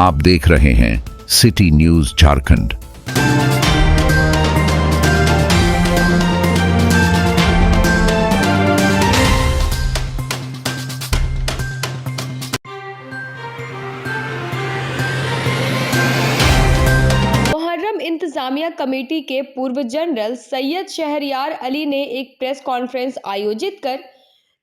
आप देख रहे हैं सिटी न्यूज झारखंड। मुहर्रम इंतजामिया कमेटी के पूर्व जनरल सैयद शहरयार अली ने एक प्रेस कॉन्फ्रेंस आयोजित कर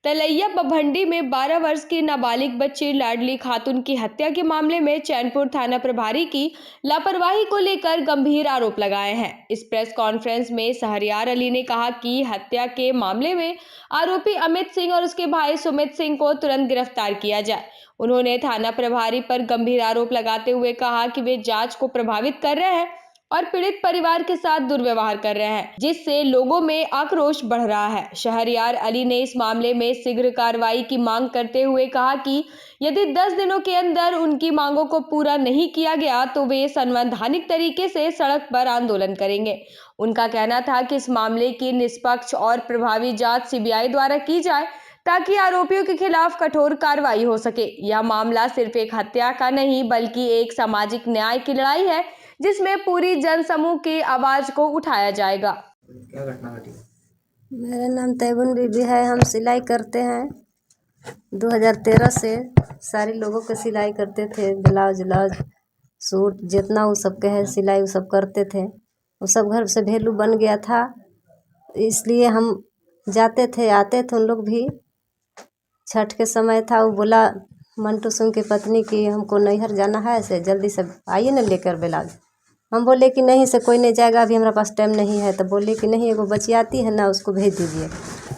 तलैया बभंडी में 12 वर्ष की नाबालिग बच्ची लाडली खातून की हत्या के मामले में चैनपुर थाना प्रभारी की लापरवाही को लेकर गंभीर आरोप लगाए हैं। इस प्रेस कॉन्फ्रेंस में शहरयार अली ने कहा कि हत्या के मामले में आरोपी अमित सिंह और उसके भाई सुमित सिंह को तुरंत गिरफ्तार किया जाए। उन्होंने थाना प्रभारी पर गंभीर आरोप लगाते हुए कहा कि वे जांच को प्रभावित कर रहे हैं और पीड़ित परिवार के साथ दुर्व्यवहार कर रहे हैं, जिससे लोगों में आक्रोश बढ़ रहा है। शहरयार अली ने इस मामले में शीघ्र कार्रवाई की मांग करते हुए कहा कि यदि 10 दिनों के अंदर उनकी मांगों को पूरा नहीं किया गया तो वे संवैधानिक तरीके से सड़क पर आंदोलन करेंगे। उनका कहना था कि इस मामले की निष्पक्ष और प्रभावी जांच सीबीआई द्वारा की जाए ताकि आरोपियों के खिलाफ कठोर कार्रवाई हो सके। यह मामला सिर्फ एक हत्या का नहीं बल्कि एक सामाजिक न्याय की लड़ाई है जिसमें पूरी जनसमूह की आवाज को उठाया जाएगा। क्या घटना घटी? मेरा नाम तैबुन बीबी है। हम सिलाई करते हैं 2013 से। सारे लोगों के सिलाई करते थे, ब्लाउज सूट जितना वो सब के है सिलाई वो सब करते थे। वो सब घर से भेलू बन गया था, इसलिए हम जाते थे आते थे। उन लोग भी छठ के समय था, वो बोला मंटू सिंह की पत्नी की हमको नैहर जाना है, ऐसे जल्दी से आइए ना लेकर ब्लाउज। हम बोले कि नहीं से कोई नहीं जाएगा, अभी हमारे पास टाइम नहीं है। तो बोले कि नहीं एगो बच्ची आती है ना, उसको भेज दीजिए,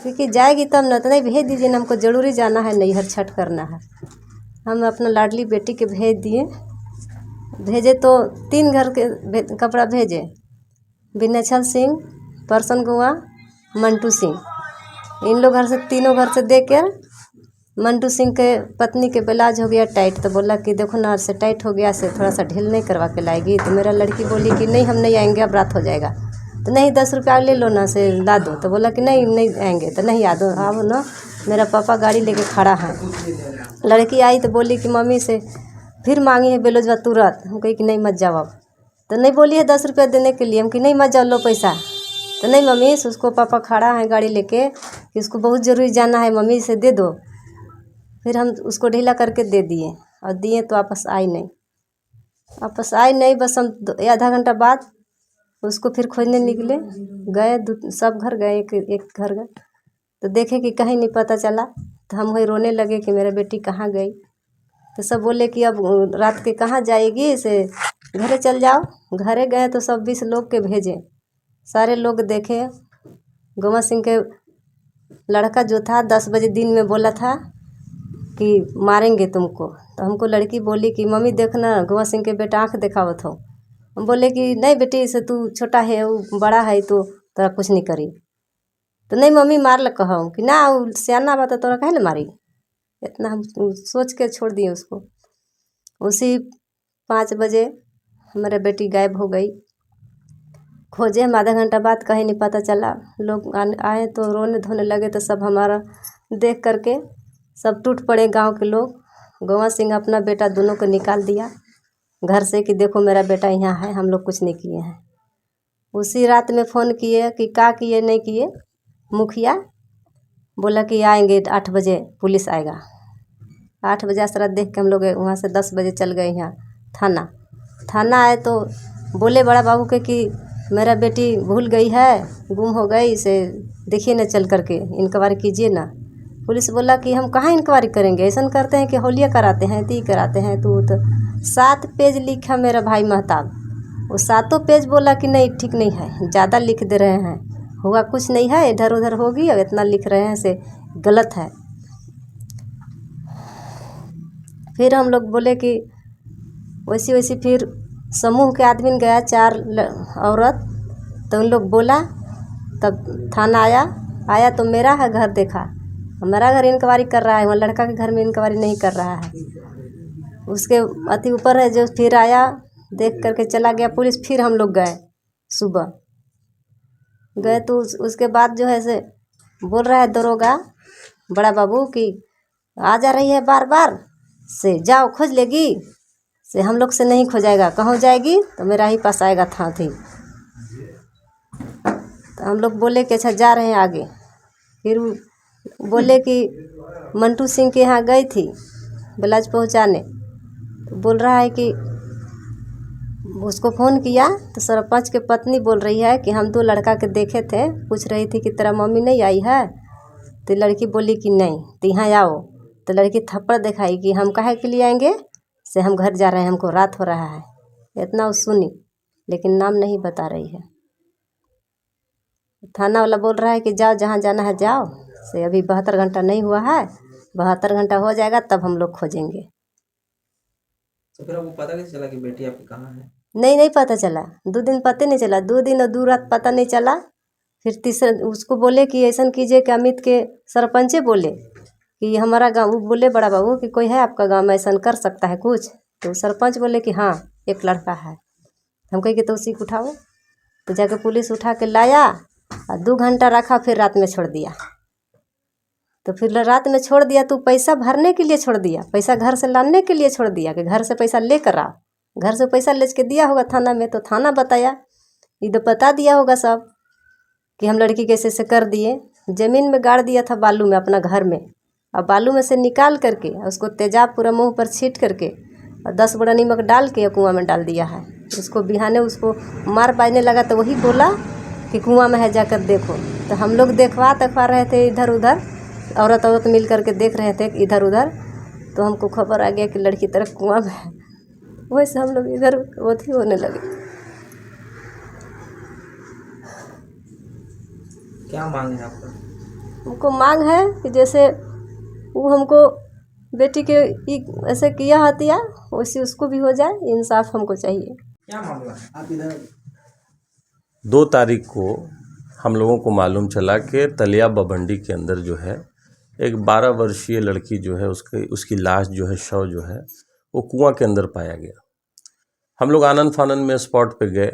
क्योंकि जाएगी तब ना। तो नहीं भेज दीजिए ना, हमको ज़रूरी जाना है, नैहर छठ करना है। हम अपना लाडली बेटी के भेज दिए। भेजे तो 3 घर के कपड़ा भेजे, विनयछल सिंह, परसन गुआ, मंटू सिंह। इन लोग घर से तीनों घर से दे कर मंटू सिंह के पत्नी के ब्लाउज हो गया टाइट। तो बोला कि देखो ना से टाइट हो गया, से थोड़ा सा ढील नहीं करवा के लाएगी। तो मेरा लड़की बोली कि नहीं हम नहीं आएंगे, अब रात हो जाएगा। तो नहीं 10 रुपया ले लो ना, से ला दो। तो बोला कि नहीं आएंगे। तो नहीं आ दो, आओ ना, मेरा पापा गाड़ी लेके खड़ा है। लड़की आई तो बोली कि मम्मी से फिर मांगी है ब्लाउजवा तुरंत। हम कही कि नहीं मत जाओ अब। तो नहीं बोली है 10 रुपया देने के लिए। हम कि नहीं मत जाओ, लो पैसा। तो नहीं मम्मी, उसको पापा खड़ा है गाड़ी लेके कि उसको बहुत ज़रूरी जाना है, मम्मी से दे दो। फिर हम उसको ढीला करके दे दिए और दिए तो वापस आई नहीं। बस हम आधा घंटा बाद उसको फिर खोजने निकले, गए सब घर गए, एक घर गए तो देखे कि कहीं नहीं पता चला। तो हम वही रोने लगे कि मेरा बेटी कहाँ गई। तो सब बोले कि अब रात के कहाँ जाएगी, से घरे चल जाओ। घरे गए तो सब 20 लोग के भेजे। सारे लोग देखे। गोमा सिंह के लड़का जो था 10 बजे दिन में बोला था कि मारेंगे तुमको। तो हमको लड़की बोली कि मम्मी देखना गोमा सिंह के बेटा आँख दिखावत हो। हम बोले कि नहीं बेटी, से तू छोटा है, वो बड़ा है, तो तोरा कुछ नहीं करी। तो नहीं मम्मी मार ल कहूँ कि ना, वो सियाना बात तोरा काहे ले मारी। इतना हम सोच के छोड़ दिए उसको। उसी 5 बजे हमारे बेटी गायब हो गई। खोजे हम आधा घंटा बाद, कहीं नहीं पता चला। लोग आए तो रोने धोने लगे। तो सब हमारा देख करके सब टूट पड़े गांव के लोग। गोवा सिंह अपना बेटा दोनों को निकाल दिया घर से कि देखो मेरा बेटा यहाँ है, हम लोग कुछ नहीं किए हैं। उसी रात में फ़ोन किए कि क्या किए नहीं किए। मुखिया बोला कि आएंगे 8 बजे पुलिस आएगा। 8 बजे असरा देख के हम लोग वहाँ से 10 बजे चल गए यहाँ थाना आए तो बोले बड़ा बाबू के कि मेरा बेटी भूल गई है, गुम हो गई, से देखिए ना चल करके इंक्वायरी कीजिए ना। पुलिस बोला कि हम कहाँ इंक्वायरी करेंगे, ऐसा करते हैं कि होलिया कराते हैं, ती कराते हैं। तो 7 पेज लिखा मेरा भाई महताब। वो 7 पेज बोला कि नहीं ठीक नहीं है, ज़्यादा लिख दे रहे हैं, हुआ कुछ नहीं है, इधर उधर होगी, अब इतना लिख रहे हैं से गलत है। फिर हम लोग बोले कि वैसी फिर समूह के आदमी गया 4 औरत। तो उन लोग बोला, तब थाना आया तो मेरा है घर देखा, हमारा घर इंक्वायरी कर रहा है, वहाँ लड़का के घर में इंक्वायरी नहीं कर रहा है। उसके अति ऊपर है जो फिर आया, देख करके चला गया पुलिस। फिर हम लोग गए, सुबह गए तो उसके बाद जो है से बोल रहा है दरोगा बड़ा बाबू कि आ जा रही है बार बार, से जाओ खोज लेगी, से हम लोग से नहीं खोजाएगा, कहूँ जाएगी तो मेरा ही पास आएगा था थी। तो हम लोग बोले कि अच्छा जा रहे हैं आगे। फिर बोले कि मंटू सिंह के यहाँ गई थी ब्लाउज पहुँचाने, तो बोल रहा है कि उसको फ़ोन किया तो सरपंच के पत्नी बोल रही है कि हम 2 लड़का के देखे थे, पूछ रही थी कि तेरा मम्मी नहीं आई है। तो लड़की बोली कि नहीं, तो यहाँ आओ। तो लड़की थप्पड़ दिखाई कि हम काहे के लिए आएंगे, से हम घर जा रहे हैं, हमको रात हो रहा है। इतना वो सुनी, लेकिन नाम नहीं बता रही है। थाना वाला बोल रहा है कि जाओ जहाँ जाना है जाओ, से अभी 72 घंटा नहीं हुआ है, 72 घंटा हो जाएगा तब हम लोग खोजेंगे। तो फिर आपको पता कैसे चला कि बेटी आपकी कहाँ है? नहीं पता चला, 2 दिन पता नहीं चला, 2 दिन और 2 रात पता नहीं चला। फिर तीसरे उसको बोले कि ऐसा कीजिए कि अमित के सरपंचे बोले कि हमारा गांव, वो बोले बड़ा बाबू कि कोई है आपका गांव में ऐसा कर सकता है कुछ। तो सरपंच बोले कि हाँ एक लड़का है। हम कहे कि तो उसी को उठाओ। तो जाकर पुलिस उठा के लाया और 2 घंटा रखा, फिर रात में छोड़ दिया। तो फिर रात में छोड़ दिया तो पैसा भरने के लिए छोड़ दिया, पैसा घर से लाने के लिए छोड़ दिया कि घर से पैसा लेकर आओ। घर से पैसा ले के दिया होगा थाना में, तो थाना बताया, इधर बता दिया होगा सब कि हम लड़की कैसे से कर दिए। ज़मीन में गाड़ दिया था बालू में अपना घर में, और बालू में से निकाल करके उसको तेजाब पूरा मुंह पर छीट करके और 10 बड़ा नमक डाल के कुआं में डाल दिया है। उसको बिहाने उसको मार बाजने लगा तो वही बोला कि कुआं में है जाकर देखो। तो हम लोग देखवा रहे थे इधर उधर, औरत मिल करके देख रहे थे इधर उधर। तो हमको खबर आ गया कि लड़की तरफ कुआं में है, वैसे हम लोग इधर वही होने लगे। क्या मांग है आपका? हमको मांग है कि जैसे वो हमको बेटी के ऐसे किया हत्या, वैसे उसको भी हो जाए, इंसाफ हमको चाहिए। क्या मामला है? आप इधर 2 तारीख को हम लोगों को मालूम चला कि तलिया बभंडी के अंदर जो है एक 12 वर्षीय लड़की जो है उसकी लाश जो है, शव जो है वो कुआं के अंदर पाया गया। हम लोग आनन फानन में स्पॉट पे गए।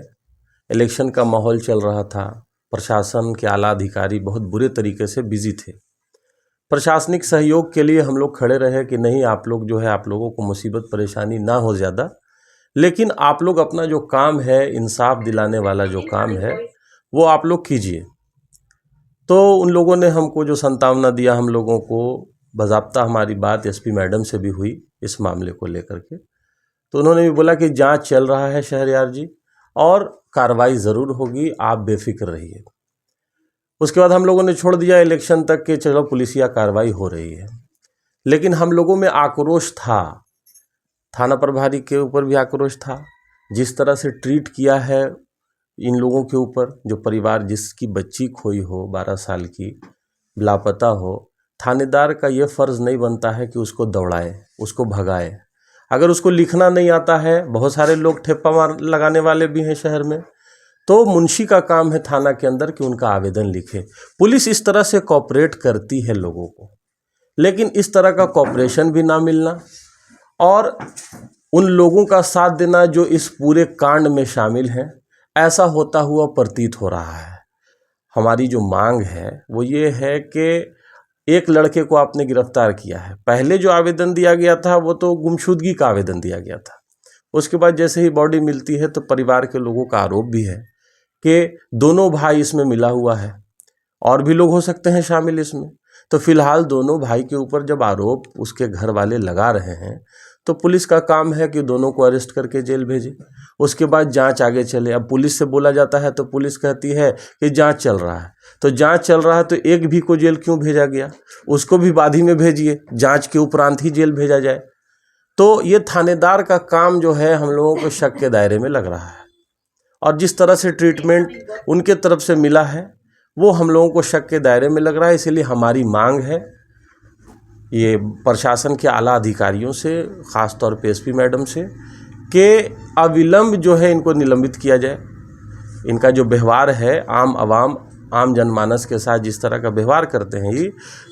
इलेक्शन का माहौल चल रहा था, प्रशासन के आला अधिकारी बहुत बुरे तरीके से बिजी थे। प्रशासनिक सहयोग के लिए हम लोग खड़े रहे कि नहीं, आप लोग जो है, आप लोगों को मुसीबत परेशानी ना हो ज़्यादा, लेकिन आप लोग अपना जो काम है, इंसाफ दिलाने वाला जो काम है वो आप लोग कीजिए। तो उन लोगों ने हमको जो सांत्वना दिया, हम लोगों को बाज़ाब्ता हमारी बात एसपी मैडम से भी हुई इस मामले को लेकर के। तो उन्होंने भी बोला कि जांच चल रहा है शहरयार जी, और कार्रवाई ज़रूर होगी, आप बेफिक्र रहिए। उसके बाद हम लोगों ने छोड़ दिया इलेक्शन तक कि चलो पुलिसिया कार्रवाई हो रही है। लेकिन हम लोगों में आक्रोश था, थाना प्रभारी के ऊपर भी आक्रोश था, जिस तरह से ट्रीट किया है इन लोगों के ऊपर, जो परिवार जिसकी बच्ची खोई हो 12 साल की, लापता हो, थानेदार का ये फ़र्ज़ नहीं बनता है कि उसको दौड़ाए, उसको भगाए। अगर उसको लिखना नहीं आता है, बहुत सारे लोग ठेप्पा मार लगाने वाले भी हैं शहर में, तो मुंशी का काम है थाना के अंदर कि उनका आवेदन लिखे। पुलिस इस तरह से कोऑपरेट करती है लोगों को, लेकिन इस तरह का कोऑपरेशन भी ना मिलना और उन लोगों का साथ देना जो इस पूरे कांड में शामिल हैं, ऐसा होता हुआ प्रतीत हो रहा है। हमारी जो मांग है वो ये है कि एक लड़के को आपने गिरफ्तार किया है, पहले जो आवेदन दिया गया था वो तो गुमशुदगी का आवेदन दिया गया था। उसके बाद जैसे ही बॉडी मिलती है तो परिवार के लोगों का आरोप भी है कि दोनों भाई इसमें मिला हुआ है, और भी लोग हो सकते हैं शामिल इसमें। तो फिलहाल दोनों भाई के ऊपर जब आरोप उसके घर वाले लगा रहे हैं, तो पुलिस का काम है कि दोनों को अरेस्ट करके जेल भेजे, उसके बाद जांच आगे चले। अब पुलिस से बोला जाता है तो पुलिस कहती है कि जांच चल रहा है, तो जांच चल रहा है तो एक भी को जेल क्यों भेजा गया, उसको भी बाद ही में भेजिए, जांच के उपरांत ही जेल भेजा जाए। तो ये थानेदार का काम जो है हम लोगों को शक के दायरे में लग रहा है, और जिस तरह से ट्रीटमेंट उनके तरफ से मिला है वो हम लोगों को शक के दायरे में लग रहा है। इसलिए हमारी मांग है ये प्रशासन के आला अधिकारियों से, ख़ास तौर पे एसपी मैडम से, कि अविलंब जो है इनको निलंबित किया जाए। इनका जो व्यवहार है आम जनमानस के साथ जिस तरह का व्यवहार करते हैं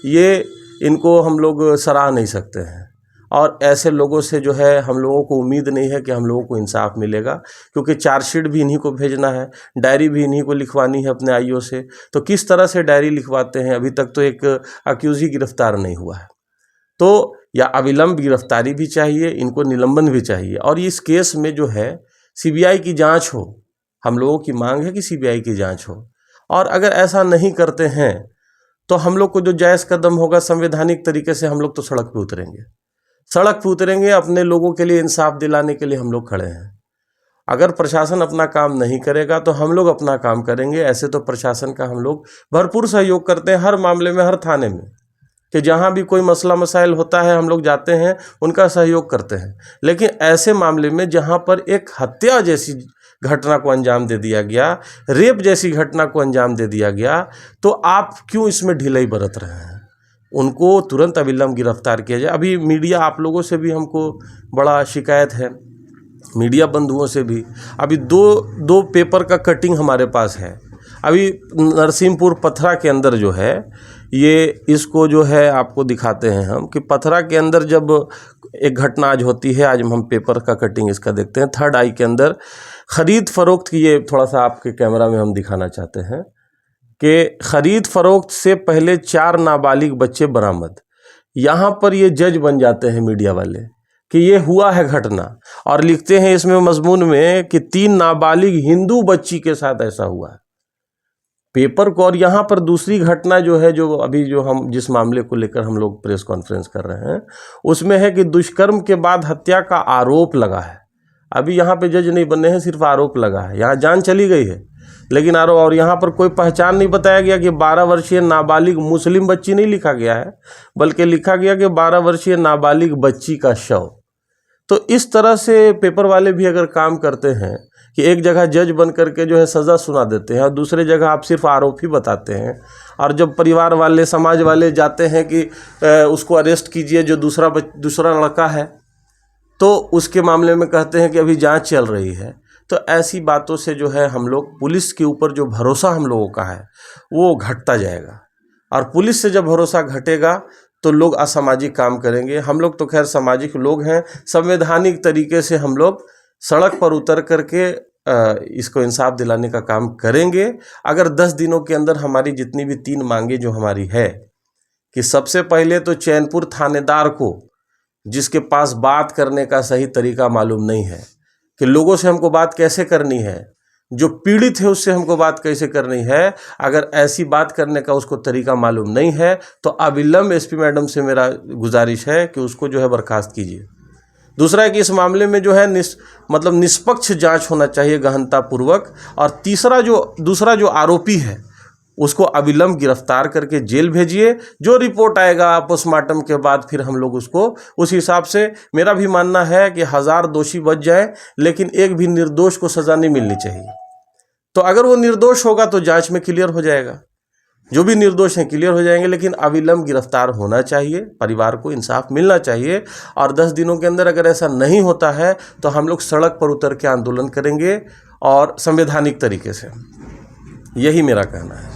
ये इनको हम लोग सराह नहीं सकते हैं, और ऐसे लोगों से जो है हम लोगों को उम्मीद नहीं है कि हम लोगों को इंसाफ मिलेगा, क्योंकि चार्जशीट भी इन्हीं को भेजना है, डायरी भी इन्हीं को लिखवानी है अपने आईओ से। तो किस तरह से डायरी लिखवाते हैं, अभी तक तो एक अक्यूज़ ही गिरफ्तार नहीं हुआ है। तो या अविलंब गिरफ्तारी भी चाहिए, इनको निलंबन भी चाहिए। और इस केस में जो है सीबीआई की जांच हो, हम लोगों की मांग है कि सीबीआई की जांच हो। और अगर ऐसा नहीं करते हैं तो हम लोग को जो जायज़ कदम होगा संवैधानिक तरीके से हम लोग तो सड़क पे उतरेंगे, अपने लोगों के लिए इंसाफ दिलाने के लिए हम लोग खड़े हैं। अगर प्रशासन अपना काम नहीं करेगा तो हम लोग अपना काम करेंगे। ऐसे तो प्रशासन का हम लोग भरपूर सहयोग करते हैं हर मामले में, हर थाने में, कि जहाँ भी कोई मसला मसाइल होता है हम लोग जाते हैं, उनका सहयोग करते हैं। लेकिन ऐसे मामले में जहाँ पर एक हत्या जैसी घटना को अंजाम दे दिया गया, रेप जैसी घटना को अंजाम दे दिया गया, तो आप क्यों इसमें ढिलाई बरत रहे हैं? उनको तुरंत अविलंब गिरफ्तार किया जाए। अभी मीडिया आप लोगों से भी हमको बड़ा शिकायत है, मीडिया बंधुओं से भी। अभी दो पेपर का कटिंग हमारे पास है। अभी नरसिंहपुर पथरा के अंदर जो है, ये इसको जो है आपको दिखाते हैं हम कि पथरा के अंदर जब एक घटना आज होती है, आज हम पेपर का कटिंग इसका देखते हैं। थर्ड आई के अंदर ख़रीद फ़रोख्त की, ये थोड़ा सा आपके कैमरा में हम दिखाना चाहते हैं कि ख़रीद फ़रोख्त से पहले 4 नाबालिग बच्चे बरामद। यहाँ पर ये जज बन जाते हैं मीडिया वाले कि ये हुआ है घटना, और लिखते हैं इसमें मजमून में कि 3 नाबालिग हिंदू बच्ची के साथ ऐसा हुआ है पेपर को। और यहाँ पर दूसरी घटना जो है, जो अभी जो हम जिस मामले को लेकर हम लोग प्रेस कॉन्फ्रेंस कर रहे हैं, उसमें है कि दुष्कर्म के बाद हत्या का आरोप लगा है। अभी यहाँ पे जज नहीं बने हैं, सिर्फ आरोप लगा है। यहाँ जान चली गई है लेकिन आरोप, और यहाँ पर कोई पहचान नहीं बताया गया कि 12 वर्षीय नाबालिग मुस्लिम बच्ची नहीं लिखा गया है, बल्कि लिखा गया कि 12 वर्षीय नाबालिग बच्ची का शव। तो इस तरह से पेपर वाले भी अगर काम करते हैं कि एक जगह जज बन करके जो है सज़ा सुना देते हैं और दूसरे जगह आप सिर्फ आरोप ही बताते हैं, और जब परिवार वाले, समाज वाले जाते हैं कि उसको अरेस्ट कीजिए जो दूसरा लड़का है, तो उसके मामले में कहते हैं कि अभी जांच चल रही है। तो ऐसी बातों से जो है हम लोग, पुलिस के ऊपर जो भरोसा हम लोगों का है वो घटता जाएगा, और पुलिस से जब भरोसा घटेगा तो लोग असामाजिक काम करेंगे। हम लोग तो खैर सामाजिक लोग हैं, संवैधानिक तरीके से हम लोग सड़क पर उतर करके इसको इंसाफ दिलाने का काम करेंगे। अगर 10 दिनों के अंदर हमारी जितनी भी 3 मांगे जो हमारी है, कि सबसे पहले तो चैनपुर थानेदार को, जिसके पास बात करने का सही तरीका मालूम नहीं है कि लोगों से हमको बात कैसे करनी है, जो पीड़ित है उससे हमको बात कैसे करनी है, अगर ऐसी बात करने का उसको तरीका मालूम नहीं है तो अविलंब एसपी मैडम से मेरा गुजारिश है कि उसको जो है बर्खास्त कीजिए। दूसरा है कि इस मामले में जो है निष्पक्ष जांच होना चाहिए गहनतापूर्वक। और दूसरा जो आरोपी है उसको अविलंब गिरफ्तार करके जेल भेजिए। जो रिपोर्ट आएगा पोस्टमार्टम के बाद फिर हम लोग उसको उस हिसाब से, मेरा भी मानना है कि 1000 दोषी बच जाए लेकिन एक भी निर्दोष को सज़ा नहीं मिलनी चाहिए। तो अगर वो निर्दोष होगा तो जांच में क्लियर हो जाएगा, जो भी निर्दोष हैं क्लियर हो जाएंगे, लेकिन अविलंब गिरफ्तार होना चाहिए, परिवार को इंसाफ मिलना चाहिए। और 10 दिनों के अंदर अगर ऐसा नहीं होता है तो हम लोग सड़क पर उतर के आंदोलन करेंगे, और संवैधानिक तरीके से। यही मेरा कहना है।